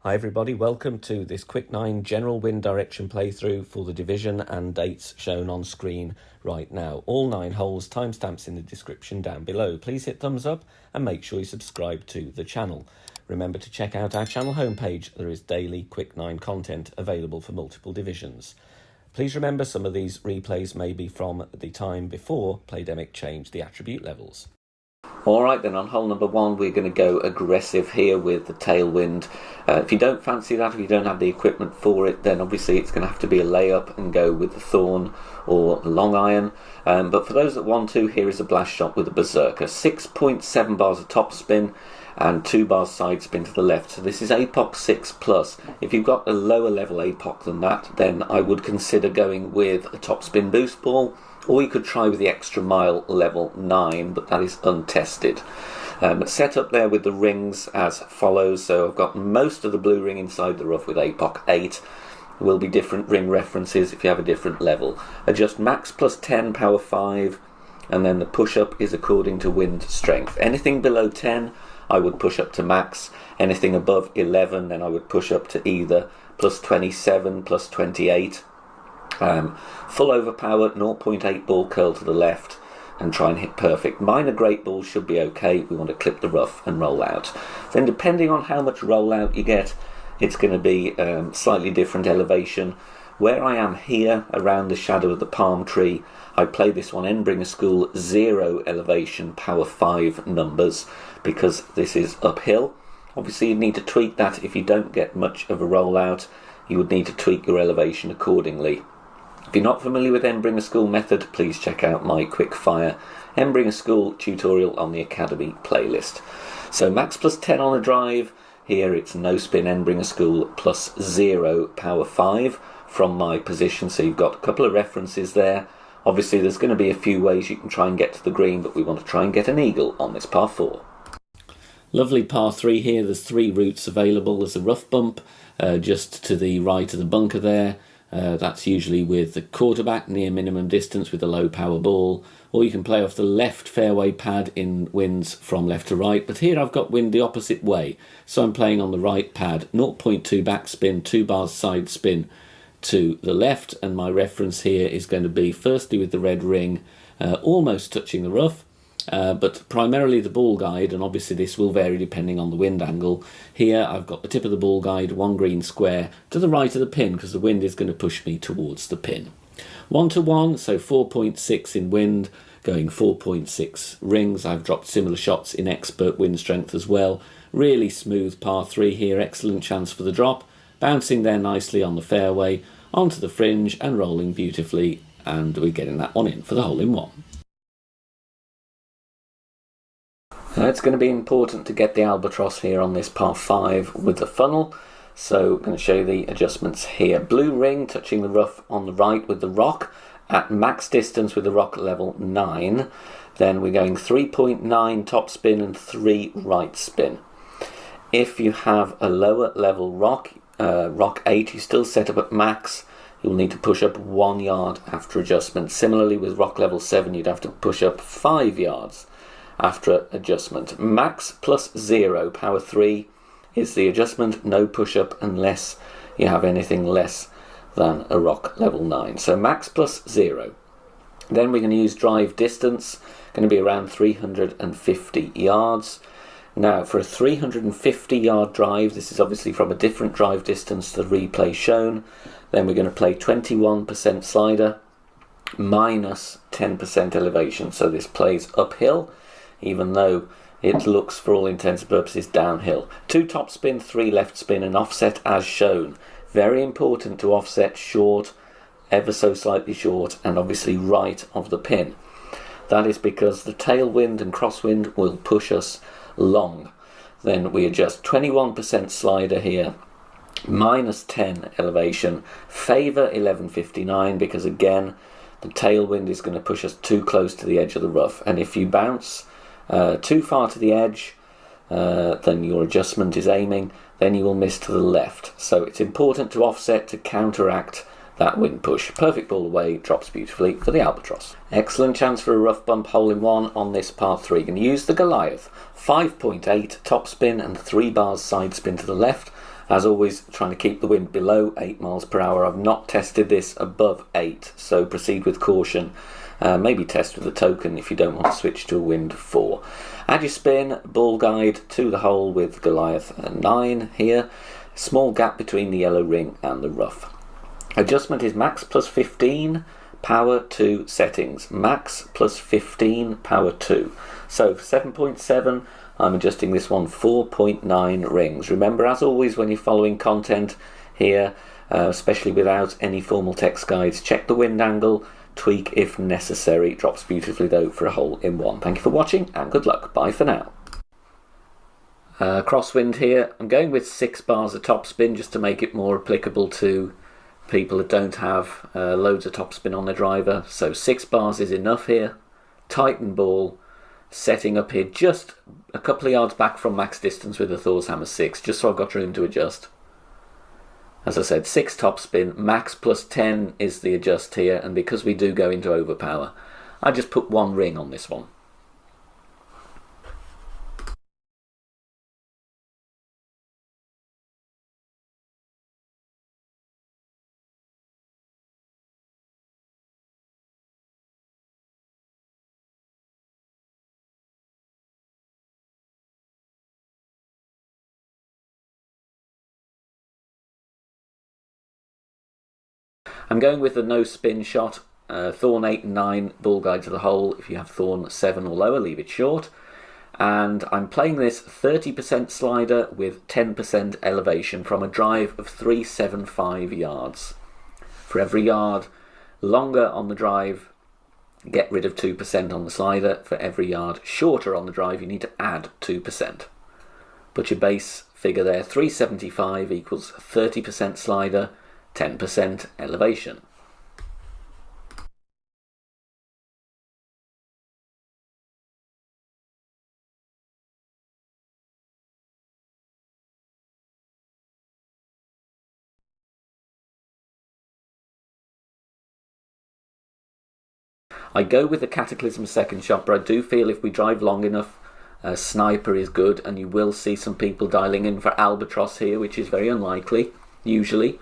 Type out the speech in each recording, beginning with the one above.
Hi everybody, welcome to this quick 9 general wind direction playthrough for the division and dates shown on screen right now. All 9 holes, timestamps in the description down below. Please hit thumbs up and make sure you subscribe to the channel. Remember to check out our channel homepage. There is daily quick 9 content available for multiple divisions. Please remember some of these replays may be from the time before Playdemic changed the attribute levels. Alright then, on hole number 1 we're going to go aggressive here with the tailwind. If you don't fancy that, if you don't have the equipment for it, then obviously it's going to have to be a layup and go with the thorn or the long iron. But for those that want to, here is a blast shot with a berserker. 6.7 bars of top spin and 2 bars side spin to the left. So this is APOC 6+. If you've got a lower level APOC than that, then I would consider going with a top spin boost ball. Or you could try with the extra mile level 9, but that is untested. Set up there with the rings as follows. So I've got most of the blue ring inside the rough with APOC 8. There will be different ring references if you have a different level. Adjust max plus 10, power 5, and then the push-up is according to wind strength. Anything below 10, I would push up to max. Anything above 11, then I would push up to either plus 27, plus 28. Full overpower, 0.8 ball curl to the left and try and hit perfect. Minor great balls should be okay. We want to clip the rough and roll out. Then depending on how much rollout you get, it's going to be slightly different elevation. Where I am here around the shadow of the palm tree, I play this one Endbringer School 0 elevation, power 5 numbers, because this is uphill. Obviously you need to tweak that. If you don't get much of a rollout, you would need to tweak your elevation accordingly. If you're not familiar with Endbringer School method, please check out my quick fire Endbringer School tutorial on the Academy playlist. So max plus 10 on a drive. Here it's no spin Endbringer School plus 0 power 5 from my position. So you've got a couple of references there. Obviously there's going to be a few ways you can try and get to the green, but we want to try and get an eagle on this par 4. Lovely par 3 here. There's 3 routes available. There's a rough bump just to the right of the bunker there. That's usually with the quarterback near minimum distance with a low power ball, or you can play off the left fairway pad in winds from left to right, but here I've got wind the opposite way, so I'm playing on the right pad, 0.2 backspin, 2 bars side spin to the left, and my reference here is going to be firstly with the red ring almost touching the rough, but primarily the ball guide, and obviously this will vary depending on the wind angle. Here I've got the tip of the ball guide, 1 green square to the right of the pin because the wind is going to push me towards the pin. 1 to 1, so 4.6 in wind, going 4.6 rings. I've dropped similar shots in expert wind strength as well. Really smooth par 3 here, excellent chance for the drop. Bouncing there nicely on the fairway, onto the fringe and rolling beautifully, and we're getting that one in for the hole-in-one. Now it's going to be important to get the albatross here on this par 5 with the funnel, so I'm going to show you the adjustments here. Blue ring touching the rough on the right with the rock at max distance with the rock level 9. Then we're going 3.9 top spin and 3 right spin. If you have a lower level rock, rock 8, you still set up at max. You'll need to push up 1 yard after adjustment. Similarly with rock level 7, you'd have to push up 5 yards after adjustment. Max plus 0, power 3 is the adjustment, no push-up unless you have anything less than a rock level 9. So max plus 0. Then we're going to use drive distance, going to be around 350 yards. Now for a 350 yard drive, this is obviously from a different drive distance to the replay shown. Then we're going to play 21% slider minus 10% elevation. So this plays uphill, even though it looks for all intents and purposes downhill. 2 top spin, 3 left spin, and offset as shown. Very important to offset short, ever so slightly short, and obviously right of the pin. That is because the tailwind and crosswind will push us long. Then we adjust 21% slider here, minus 10 elevation, favour 1159 because again the tailwind is going to push us too close to the edge of the rough, and if you bounce too far to the edge, then your adjustment is aiming, then you will miss to the left. So it's important to offset to counteract that wind push. Perfect ball away, drops beautifully for the albatross. Excellent chance for a rough bump hole-in-one on this par 3. Going to use the Goliath, 5.8 top spin and 3 bars side spin to the left. As always, trying to keep the wind below 8 miles per hour. I've not tested this above 8, so proceed with caution. Maybe test with a token if you don't want to switch to a wind 4. Add your spin, ball guide to the hole with Goliath 9 here. Small gap between the yellow ring and the rough. Adjustment is max plus 15, power 2 settings. Max plus 15, power 2. So for 7.7, I'm adjusting this one 4.9 rings. Remember, as always, when you're following content here, especially without any formal text guides, check the wind angle, tweak if necessary. It drops beautifully though for a hole in 1. Thank you for watching and good luck. Bye for now. Crosswind here. I'm going with 6 bars of topspin just to make it more applicable to people that don't have loads of topspin on their driver. So 6 bars is enough here. Tighten ball. Setting up here just a couple of yards back from max distance with the Thor's Hammer 6, just so I've got room to adjust. As I said, 6 topspin, max plus 10 is the adjust here, and because we do go into overpower, I just put 1 ring on this one. I'm going with the no spin shot, Thorn 8 and 9, ball guide to the hole. If you have Thorn 7 or lower, leave it short. And I'm playing this 30% slider with 10% elevation from a drive of 375 yards. For every yard longer on the drive, get rid of 2% on the slider. For every yard shorter on the drive, you need to add 2%. Put your base figure there, 375 equals 30% slider, 10% elevation. I go with the Cataclysm second shot, but I do feel if we drive long enough, Sniper is good, and you will see some people dialing in for Albatross here, which is very unlikely, usually.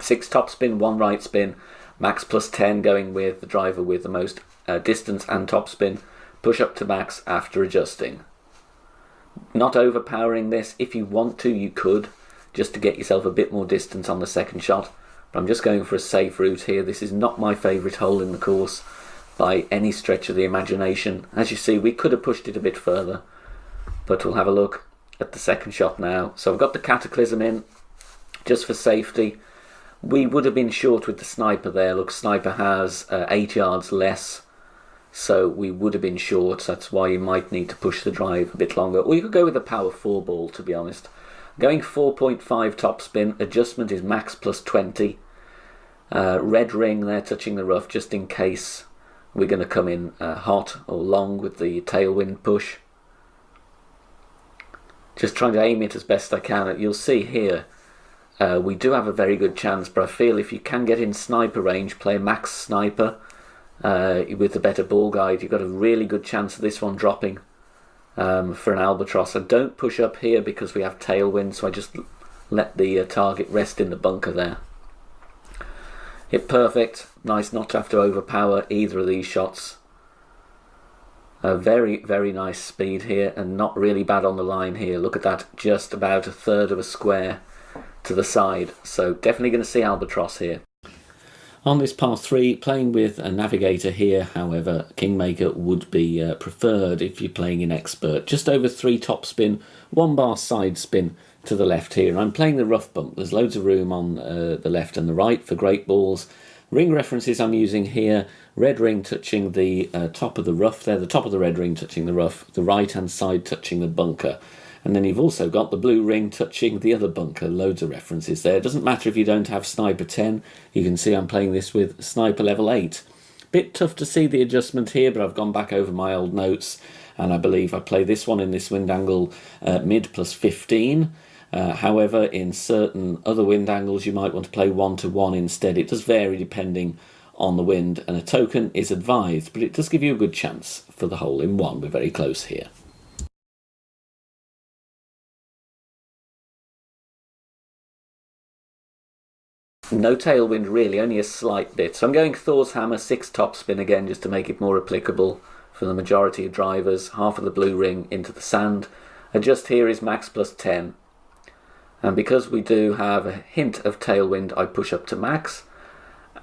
Six top spin, 1 right spin, max plus 10 going with the driver with the most distance and top spin. Push up to max after adjusting. Not overpowering this. If you want to, you could, just to get yourself a bit more distance on the second shot. But I'm just going for a safe route here. This is not my favourite hole in the course by any stretch of the imagination. As you see, we could have pushed it a bit further, but we'll have a look at the second shot now. So I've got the Cataclysm in, just for safety. We would have been short with the Sniper there. Look, Sniper has 8 yards less, so we would have been short. That's why you might need to push the drive a bit longer. Or you could go with a power 4 ball, to be honest. Going 4.5 top spin. Adjustment is max plus 20. Red ring there touching the rough, just in case we're going to come in hot or long with the tailwind push. Just trying to aim it as best I can. You'll see here, we do have a very good chance, but I feel if you can get in Sniper range, play max Sniper with the better ball guide, you've got a really good chance of this one dropping for an Albatross. I don't push up here because we have tailwind, so I just let the target rest in the bunker there. Hit perfect. Nice not to have to overpower either of these shots. Very, very nice speed here, and not really bad on the line here. Look at that, just about a third of a square to the side. So definitely going to see Albatross here. On this par 3, playing with a Navigator here, however, Kingmaker would be preferred if you're playing in Expert. Just over 3 top spin, 1 bar side spin to the left here. I'm playing the rough bump. There's loads of room on the left and the right for great balls. Ring references I'm using here, red ring touching the top of the rough there, the top of the red ring touching the rough, the right hand side touching the bunker. And then you've also got the blue ring touching the other bunker. Loads of references there. It doesn't matter if you don't have Sniper 10. You can see I'm playing this with Sniper level 8. Bit tough to see the adjustment here, but I've gone back over my old notes, and I believe I play this one in this wind angle mid plus 15. However, in certain other wind angles, you might want to play 1 to 1 instead. It does vary depending on the wind, and a token is advised, but it does give you a good chance for the hole in one. We're very close here. No tailwind really, only a slight bit. So I'm going Thor's Hammer 6 topspin again, just to make it more applicable for the majority of drivers. Half of the blue ring into the sand. Adjust here is max plus 10. And because we do have a hint of tailwind, I push up to max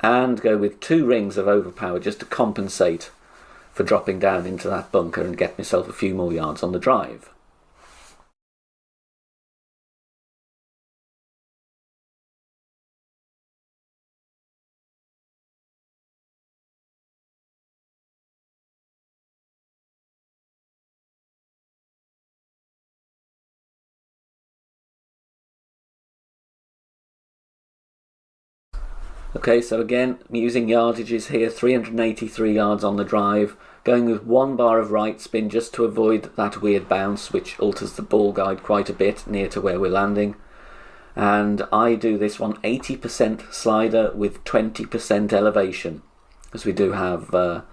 and go with 2 rings of overpower just to compensate for dropping down into that bunker and get myself a few more yards on the drive. Okay, so again, I'm using yardages here, 383 yards on the drive, going with 1 bar of right spin just to avoid that weird bounce which alters the ball guide quite a bit near to where we're landing. And I do this one 80% slider with 20% elevation, as we do have a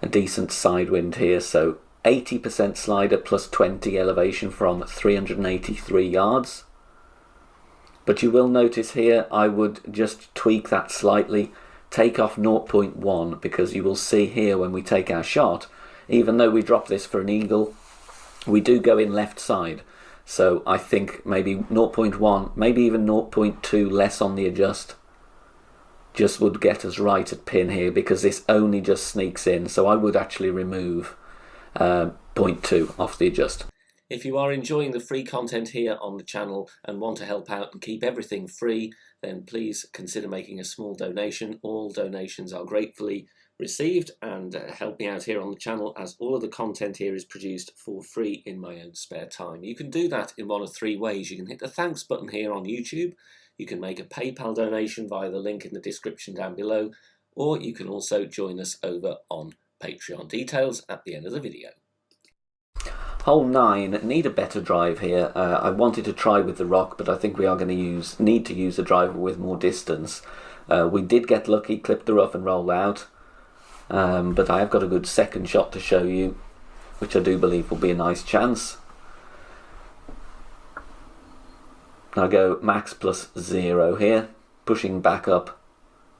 decent side wind here. So 80% slider plus 20 elevation from 383 yards. But you will notice here I would just tweak that slightly, take off 0.1, because you will see here when we take our shot, even though we drop this for an eagle, we do go in left side. So I think maybe 0.1, maybe even 0.2 less on the adjust just would get us right at pin here, because this only just sneaks in. So I would actually remove 0.2 off the adjust. If you are enjoying the free content here on the channel and want to help out and keep everything free, then please consider making a small donation. All donations are gratefully received and help me out here on the channel, as all of the content here is produced for free in my own spare time. You can do that in one of 3 ways. You can hit the thanks button here on YouTube, you can make a PayPal donation via the link in the description down below, or you can also join us over on Patreon. Details at the end of the video. Hole 9, need a better drive here. I wanted to try with the rock, but I think we are going to need to use a driver with more distance. We did get lucky, clip the rough and roll out, but I have got a good second shot to show you, which I do believe will be a nice chance. I go max plus 0 here, pushing back up,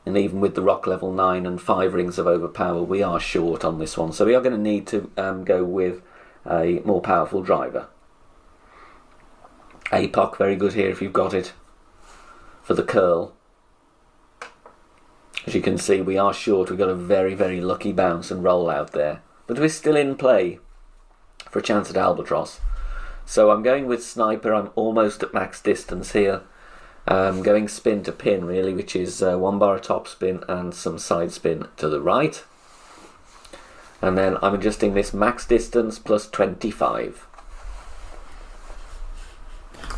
and even with the rock level 9 and 5 rings of overpower, we are short on this one, so we are going to need to go with a more powerful driver. APOC, very good here if you've got it, for the curl. As you can see, we are short. We've got a very, very lucky bounce and roll out there, but we're still in play for a chance at albatross. So I'm going with sniper. I'm almost at max distance here. Going spin to pin really, which is 1 bar of top spin and some side spin to the right. And then I'm adjusting this max distance plus 25.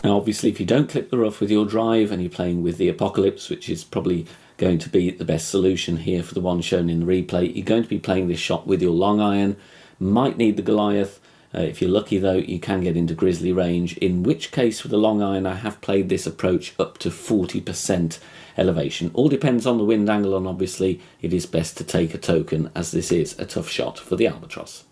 Now obviously if you don't clip the rough with your drive and you're playing with the Apocalypse, which is probably going to be the best solution here for the one shown in the replay, you're going to be playing this shot with your long iron. Might need the Goliath. If you're lucky though, you can get into grizzly range, in which case with the long iron I have played this approach up to 40% elevation. All depends on the wind angle, and obviously it is best to take a token, as this is a tough shot for the albatross.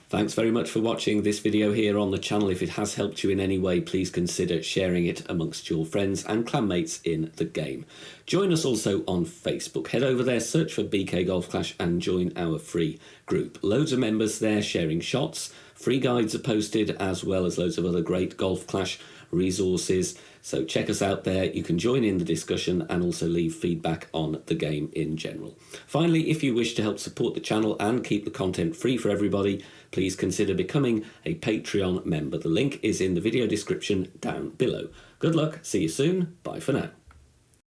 Thanks very much for watching this video here on the channel. If it has helped you in any way, please consider sharing it amongst your friends and clanmates in the game. Join us also on Facebook. Head over there, search for BK Golf Clash and join our free group. Loads of members there sharing shots. Free guides are posted, as well as loads of other great Golf Clash resources. So check us out there. You can join in the discussion and also leave feedback on the game in general. Finally, if you wish to help support the channel and keep the content free for everybody, please consider becoming a Patreon member. The link is in the video description down below. Good luck, see you soon, bye for now.